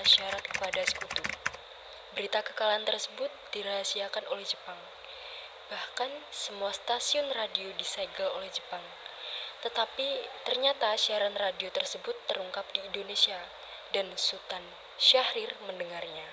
isyarat kepada sekutu. Berita kekalahan tersebut dirahasiakan oleh Jepang. Bahkan semua stasiun radio disegel oleh Jepang. Tetapi ternyata siaran radio tersebut terungkap di Indonesia dan Sultan Syahrir mendengarnya.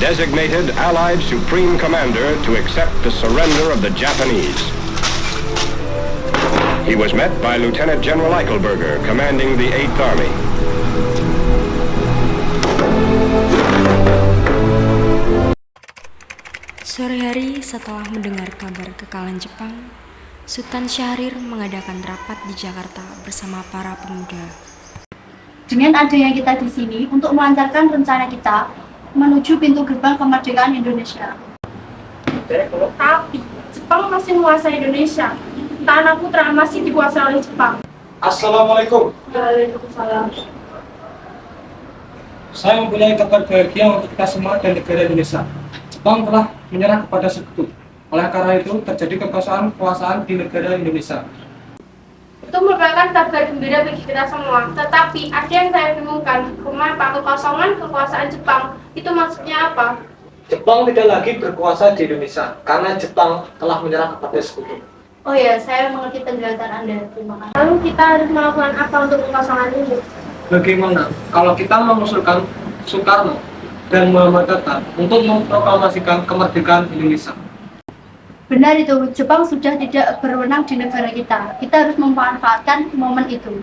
Designated Allied Supreme Commander to accept the surrender of the Japanese. He was met by Lieutenant General Eichelberger, commanding the 8th Army. Sore hari setelah mendengar kabar kekalahan Jepang, Sultan Syahrir mengadakan rapat di Jakarta bersama para pemuda. Dengan adanya kita di sini untuk melancarkan rencana kita menuju pintu gerbang kemerdekaan Indonesia. Tapi Jepang masih menguasai Indonesia. Tanah putra masih dikuasai oleh Jepang. Assalamualaikum. Waalaikumsalam. Saya mempunyai kabar bahagia untuk kita semua dan negara Indonesia. Jepang telah menyerah kepada sekutu. Oleh karena itu terjadi kekuasaan di negara Indonesia. Itu merupakan kabar gembira bagi kita semua. Tetapi ada yang saya bingungkan. Mengapa kekosongan kekuasaan Jepang? Itu maksudnya apa? Jepang tidak lagi berkuasa di Indonesia karena Jepang telah menyerah kepada sekutu. Oh ya, saya mengerti penjelasan Anda. Terima kasih. Lalu kita harus melakukan apa untuk kekosongan ini? Bagaimana kalau kita mengusulkan Soekarno dan Muhammad Hatta untuk memproklamasikan kemerdekaan Indonesia? Benar itu, Jepang sudah tidak berwenang di negara kita. Kita harus memanfaatkan momen itu.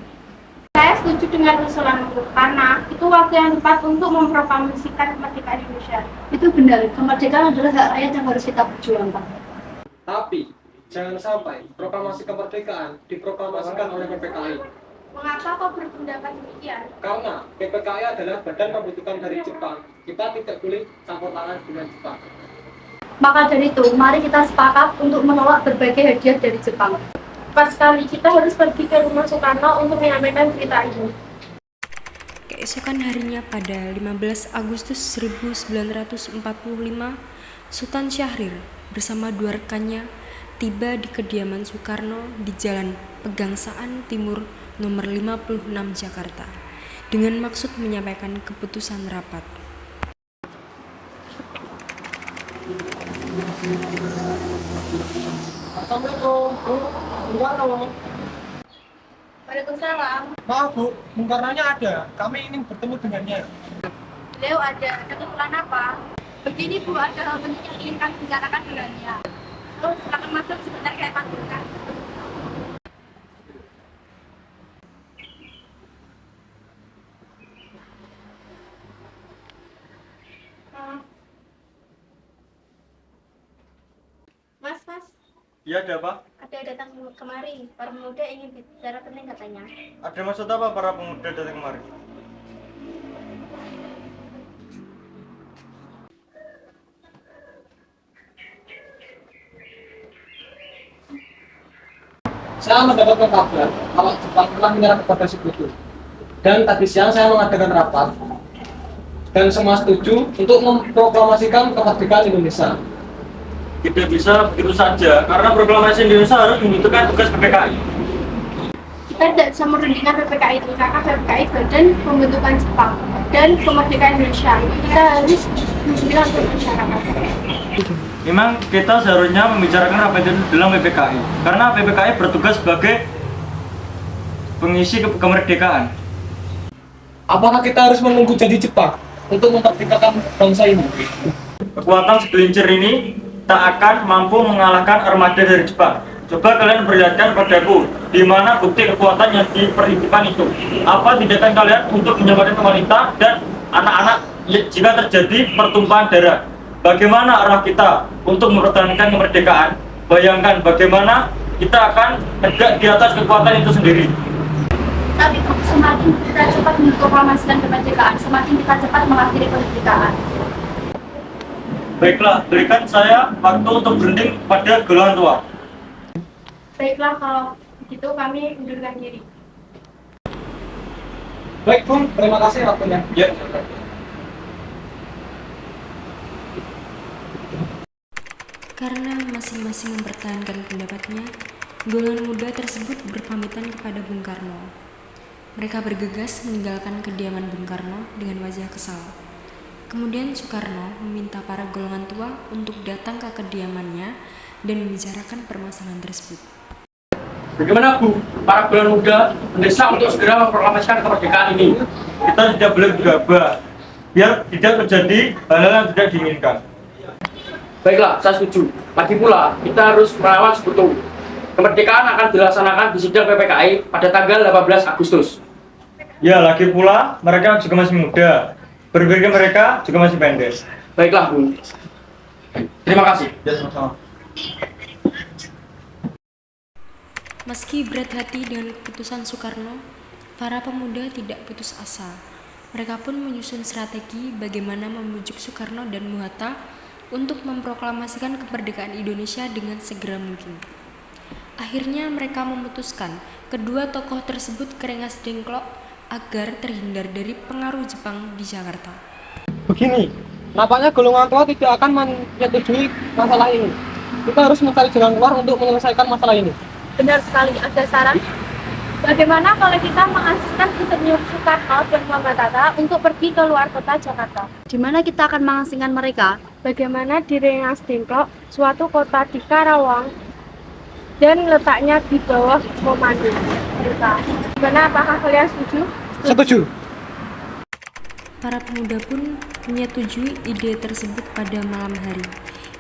Saya setuju dengan usulanmu karena itu waktu yang tepat untuk memproklamasikan kemerdekaan Indonesia. Itu benar, kemerdekaan adalah hak rakyat yang harus kita perjuangkan. Tapi jangan sampai proklamasi kemerdekaan diproklamasikan oleh PPKI. Mengapa kau berpendapat demikian? Karena PPKI adalah badan pembentukan dari Jepang. Kita tidak boleh campur tangan dengan Jepang. Maka dari itu, mari kita sepakat untuk menolak berbagai hadiah dari Jepang. Pas sekali kita harus pergi ke rumah Soekarno untuk menyampaikan berita ini. Keesokan harinya pada 15 Agustus 1945, Sultan Syahrir bersama dua rekannya tiba di kediaman Soekarno di Jalan Pegangsaan Timur nomor 56 Jakarta dengan maksud menyampaikan keputusan rapat. Assalamualaikum, Bu. Bung Karno. Waalaikumsalam. Maaf, Bu. Bung Karnonya ada. Kami ingin bertemu dengannya. Beliau ada kebetulan apa? Begini Bu, ada hal penting yang ingin kami bicarakan dengannya. Lalu silakan masuk, sebentar saya panggilkan. Mas, Iya, ada apa? ada yang datang kemari. Para pemuda ingin bicara penting katanya. Ada maksud apa para pemuda datang kemari? Saya mendapatkan kabar kalau Jepang telah menyerah kepada sekutu. Dan tadi siang saya mengadakan rapat dan semua setuju untuk memproklamasikan kemerdekaan Indonesia. Tidak bisa begitu saja, karena proklamasi Indonesia harus membutuhkan tugas PPKI. Kita tidak bisa merundingkan PPKI itu karena PPKI badan pembentukan Jepang dan kemerdekaan Indonesia. Kita harus berjuang untuk masyarakat. Memang kita seharusnya membicarakan apa itu dalam PPKI, karena PPKI bertugas sebagai pengisi kemerdekaan. Apakah kita harus menunggu jadi Jepang untuk memerdekakan bangsa ini? Kekuatan segelintir ini tak akan mampu mengalahkan armada dari Jepang. Coba kalian perlihatkan padaku di mana bukti kekuatan yang diperhitungkan itu. Apa tindakan kalian untuk menyelamatkan wanita dan anak-anak jika terjadi pertumpahan darah? Bagaimana arah kita untuk mempertahankan kemerdekaan? Bayangkan bagaimana kita akan tegak di atas kekuatan itu sendiri. Tapi semakin kita cepat memproklamasikan kemerdekaan, semakin kita cepat mengakhiri kemerdekaan. Baiklah, berikan saya waktu untuk berunding pada golongan tua. Baiklah kalau itu kami undurkan diri. Baik Bung, terima kasih waktunya. Ya. Karena masing-masing mempertahankan pendapatnya, golongan muda tersebut berpamitan kepada Bung Karno. Mereka bergegas meninggalkan kediaman Bung Karno dengan wajah kesal. Kemudian Soekarno meminta para golongan tua untuk datang ke kediamannya dan membicarakan permasalahan tersebut. Bagaimana Bu, para golongan muda mendesak untuk segera memproklamasikan kemerdekaan ini? Kita tidak boleh gegabah, biar tidak terjadi hal-hal yang tidak diinginkan. Baiklah, saya setuju. Lagi pula, kita harus melawan sekutu. Kemerdekaan akan dilaksanakan di sidang PPKI pada tanggal 18 Agustus. Ya, lagi pula mereka juga masih muda, berpikir mereka juga masih pendek. Baiklah Bu, terima kasih. Ya, sama-sama. Meski berat hati dengan keputusan Soekarno, para pemuda tidak putus asa. Mereka pun menyusun strategi bagaimana membujuk Soekarno dan Bung Hatta untuk memproklamasikan kemerdekaan Indonesia dengan segera mungkin. Akhirnya mereka memutuskan kedua tokoh tersebut ke Rengas Dengklok agar terhindar dari pengaruh Jepang di Jakarta. Begini, nampaknya golongan tua tidak akan menyetujui masalah ini. Kita harus mencari jalan keluar untuk menyelesaikan masalah ini. Benar sekali, ada saran. Bagaimana kalau kita mengasihkan Insinyur Soekarno dan Muhammad Hatta untuk pergi ke luar kota Jakarta? Di mana kita akan mengasingkan mereka? Bagaimana di Rengas Dengklok, suatu kota di Karawang, dan letaknya di bawah komando mereka. Gimana, apakah kalian setuju? Setuju. Para pemuda pun menyetujui ide tersebut pada malam hari.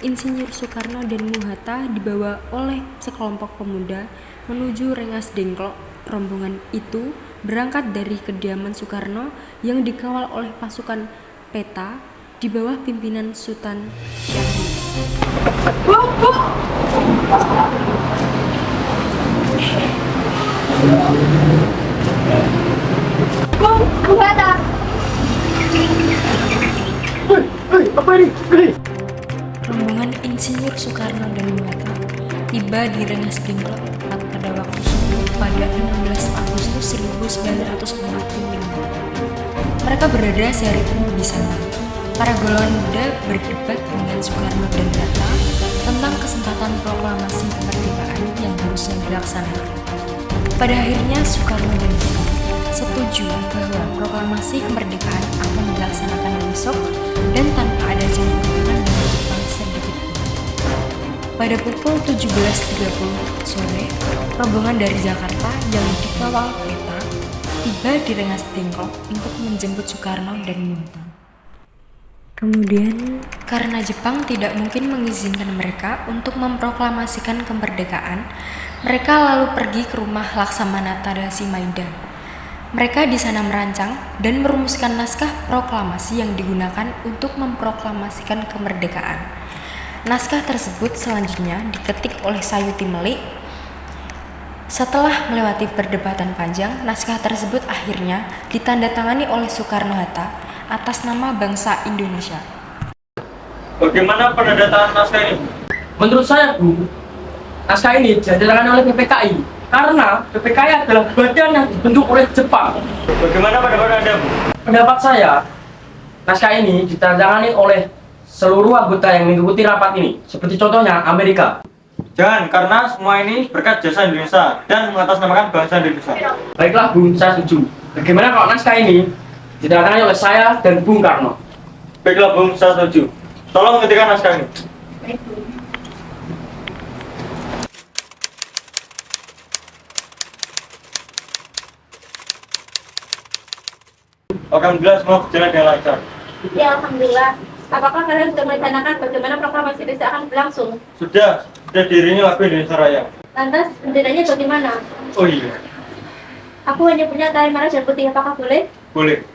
Insinyur Soekarno dan Bung Hatta dibawa oleh sekelompok pemuda menuju Rengas Dengklok. Rombongan itu berangkat dari kediaman Soekarno yang dikawal oleh pasukan peta di bawah pimpinan Sultan Syahrir. Bung Hatta! Apa ini? Rombongan Insinyur Soekarno dan Bung Hatta tiba di Rengas Dengklok pada waktu subuh pada 16 Agustus 1945. Mereka berada sehari penuh di sana. Para golongan muda berdebat dengan Soekarno dan Hatta tentang kesempatan proklamasi kemerdekaan yang harusnya dilaksanakan. Pada akhirnya Soekarno dan Hatta setuju bahwa proklamasi kemerdekaan akan dilaksanakan besok dan tanpa ada campur tangan dari Jepang sedikit pun. Pada pukul 17.30 sore, rombongan dari Jakarta yang dikawal peta tiba di Rengas Dengklok untuk menjemput Soekarno dan Bung Hatta. Kemudian, karena Jepang tidak mungkin mengizinkan mereka untuk memproklamasikan kemerdekaan, mereka lalu pergi ke rumah Laksamana Tadashi Maeda. Mereka di sana merancang dan merumuskan naskah proklamasi yang digunakan untuk memproklamasikan kemerdekaan. Naskah tersebut selanjutnya diketik oleh Sayuti Melik. Setelah melewati perdebatan panjang, naskah tersebut akhirnya ditandatangani oleh Soekarno-Hatta atas nama bangsa Indonesia. Bagaimana penandatangan naskah ini? Menurut saya Bu, naskah ini ditandatangani oleh PPKI karena PPKI adalah badan yang dibentuk oleh Jepang. Bagaimana pendapat Anda, Bu? Pendapat saya, naskah ini ditandatangani oleh seluruh anggota yang mengikuti rapat ini, seperti contohnya Amerika. Jangan, karena semua ini berkat jasa Indonesia dan mengatasnamakan bangsa Indonesia. Baiklah Bung, saya setuju. Bagaimana kalau naskah ini ditandatangani oleh saya dan Bung Karno? Baiklah, Bung, saya setuju. Tolong ketikkan naskah ini. Alhamdulillah semua berjalan dengan lancar. Ya, Alhamdulillah. Apakah kalian sudah merencanakan bagaimana proklamasi Indonesia akan berlangsung? Sudah diiringi lagu Indonesia Raya. Lantas, benderanya bagaimana? Oh iya, Aku hanya punya tali merah dan putih, apakah boleh? boleh.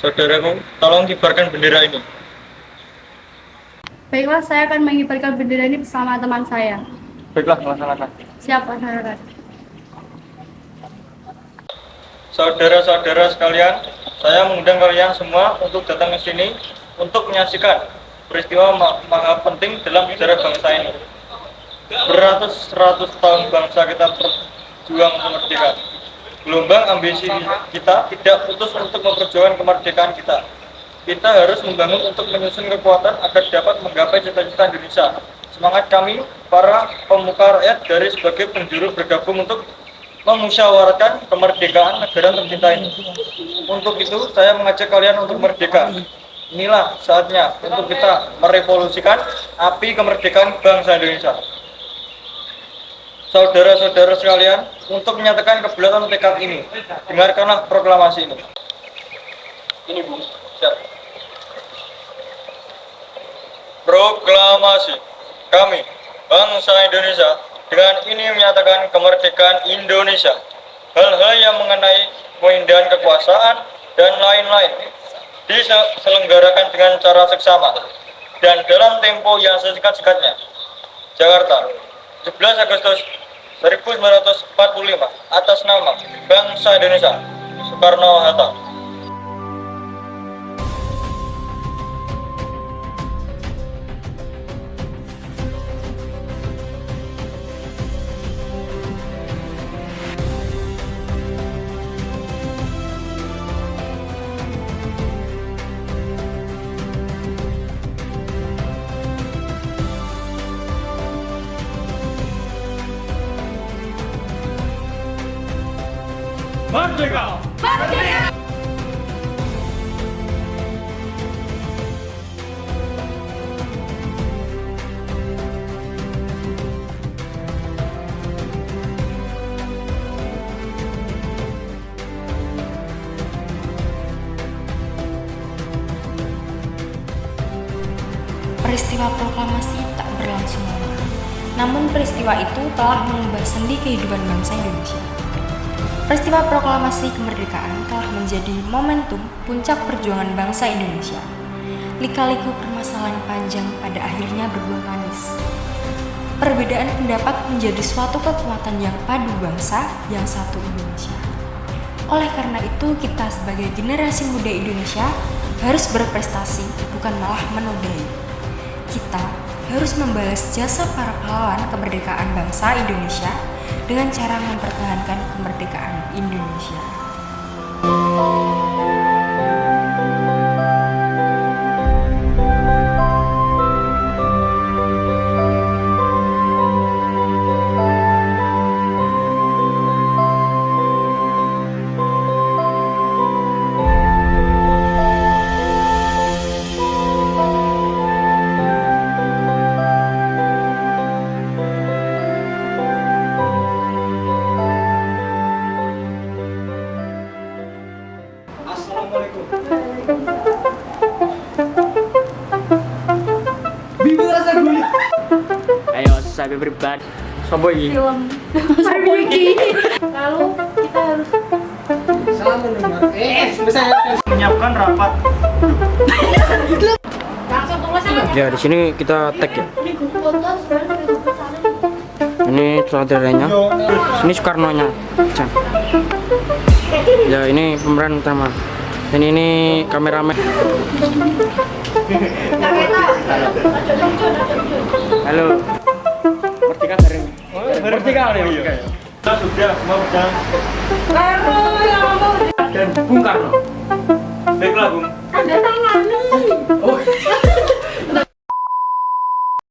Saudaraku, tolong kibarkan bendera ini. Baiklah, saya akan mengibarkan bendera ini bersama teman saya. Baiklah, laksanakan. Siap, laksanakan. Saudara-saudara sekalian, saya mengundang kalian semua untuk datang ke sini untuk menyaksikan peristiwa maha penting dalam sejarah bangsa ini. Beratus-ratus tahun bangsa kita berjuang untuk merdeka. Gelombang ambisi kita tidak putus untuk memperjuangkan kemerdekaan kita. Kita harus membangun untuk menyusun kekuatan agar dapat menggapai cita-cita Indonesia. Semangat kami, para pemuka rakyat dari sebagai penjuru bergabung untuk memusyawarahkan kemerdekaan negara tercinta ini. Untuk itu, saya mengajak kalian untuk merdeka. Inilah saatnya untuk kita merevolusikan api kemerdekaan bangsa Indonesia. Saudara-saudara sekalian, untuk menyatakan kebulatan tekad ini, dengarkanlah proklamasi ini. Ini Bu, siap. Proklamasi kami, bangsa Indonesia, dengan ini menyatakan kemerdekaan Indonesia. Hal-hal yang mengenai pemindahan kekuasaan dan lain-lain diselenggarakan dengan cara seksama dan dalam tempo yang sesingkat-singkatnya. Jakarta, 11 Agustus 1945, atas nama bangsa Indonesia, Soekarno-Hatta. Merdeka! Peristiwa proklamasi tak berlangsung lama. Namun peristiwa itu telah mengubah sendi kehidupan bangsa Indonesia. Peristiwa proklamasi kemerdekaan telah menjadi momentum puncak perjuangan bangsa Indonesia. Lika-liku permasalahan panjang pada akhirnya berbuah manis. Perbedaan pendapat menjadi suatu kekuatan yang padu bangsa yang satu Indonesia. Oleh karena itu, kita sebagai generasi muda Indonesia harus berprestasi, bukan malah menodai. Kita harus membalas jasa para pahlawan kemerdekaan bangsa Indonesia dengan cara mempertahankan kemerdekaan Indonesia. Assalamualaikum. Bingung rasa gue. Ayo, saya beribad. Sobo iki. Film. Sopo iki? Lalu kita harus Salam mendengar. Misalnya Menyiapkan rapat. langsung tulis aja. Ya, di sini kita tag ya. Foto sebenarnya ke sana. Ini sutradaranya. Ini Soekarno-nya. Cang. Ya, ini pemeran utama. Dan ini kameramen. Halo. Merdeka dari ini. Merdeka dari ini. Kita sudah semua berjalan. Dan Bung Karno. Baiklah, Bung.